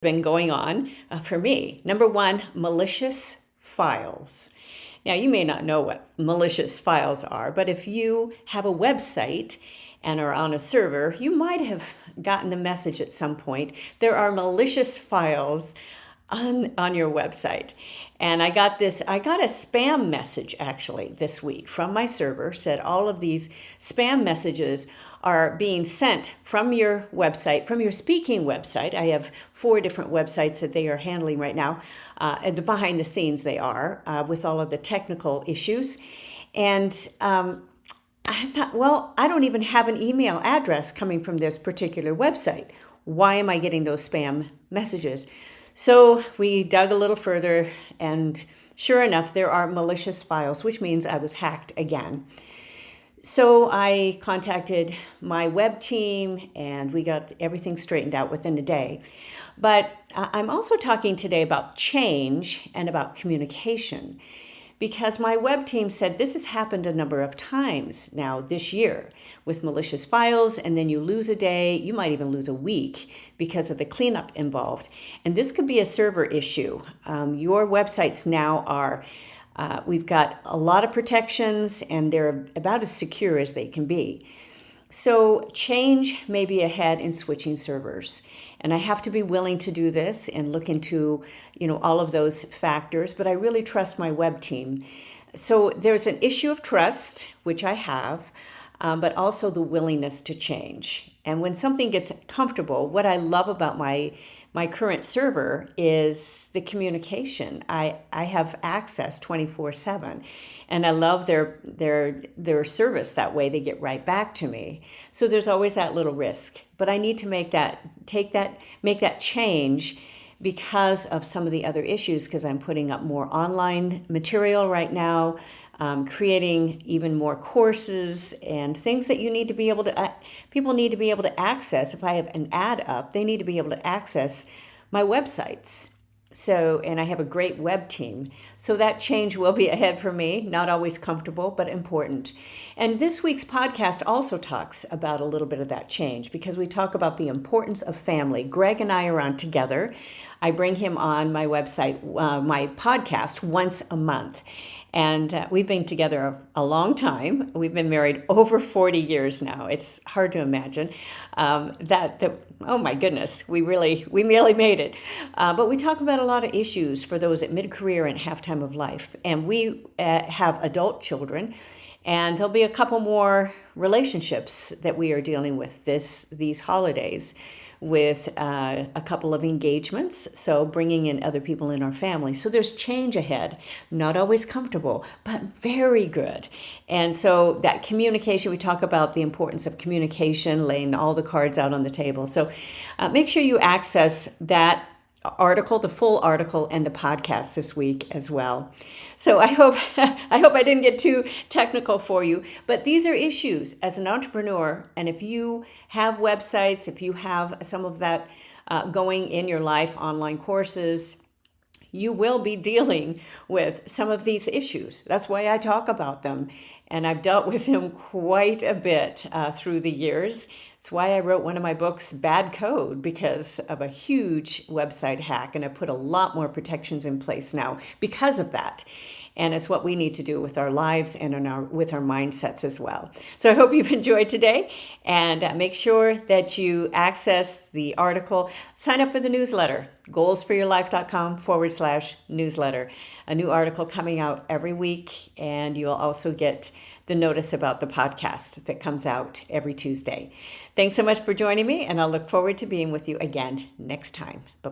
been going on for me. Number one, malicious files. Now, you may not know what malicious files are, but if you have a website and are on a server, you might have gotten the message at some point. There are malicious files on your website. And I got a spam message actually this week from my server, said all of these spam messages are being sent from your website, from your speaking website. I have 4 different websites that they are handling right now, and behind the scenes they are, with all of the technical issues. And I thought, well, I don't even have an email address coming from this particular website. Why am I getting those spam messages? So we dug a little further, and sure enough, there are malicious files, which means I was hacked again. So I contacted my web team, and we got everything straightened out within a day. But I'm also talking today about change and about communication, because my web team said this has happened a number of times now this year with malicious files, and then you lose a day, you might even lose a week because of the cleanup involved. And this could be a server issue. Your websites now are, we've got a lot of protections, and they're about as secure as they can be. So change may be ahead in switching servers. And I have to be willing to do this and look into, all of those factors, but I really trust my web team. So there's an issue of trust, which I have, but also the willingness to change. And when something gets comfortable, what I love about my current server is the communication. I have access 24/7, and I love their service. That way they get right back to me. So there's always that little risk, but I need to make that change because of some of the other issues, because I'm putting up more online material right now, creating even more courses and things that you need to be able to, people need to be able to access. If I have an ad up, they need to be able to access my websites. So, and I have a great web team. So that change will be ahead for me, not always comfortable, but important. And this week's podcast also talks about a little bit of that change, because we talk about the importance of family. Greg and I are on together. I bring him on my website, my podcast, once a month. And we've been together a long time. We've been married over 40 years now. It's hard to imagine that. Oh my goodness, we merely made it. But we talk about a lot of issues for those at mid-career and halftime of life. And we have adult children, and there'll be a couple more relationships that we are dealing with these holidays, with a couple of engagements, so bringing in other people in our family. So there's change ahead, not always comfortable, but very good. And so that communication, we talk about the importance of communication, laying all the cards out on the table. So make sure you access that article, the full article, and the podcast this week as well. So I hope I didn't get too technical for you, but these are issues as an entrepreneur. And if you have websites, if you have some of that going in your life, online courses, you will be dealing with some of these issues. That's why I talk about them. And I've dealt with them quite a bit through the years. It's why I wrote one of my books, Bad Code, because of a huge website hack. And I put a lot more protections in place now because of that. And it's what we need to do with our lives and with our mindsets as well. So I hope you've enjoyed today, and make sure that you access the article. Sign up for the newsletter, goalsforyourlife.com/newsletter. A new article coming out every week, and you'll also get the notice about the podcast that comes out every Tuesday. Thanks so much for joining me, and I'll look forward to being with you again next time. Bye.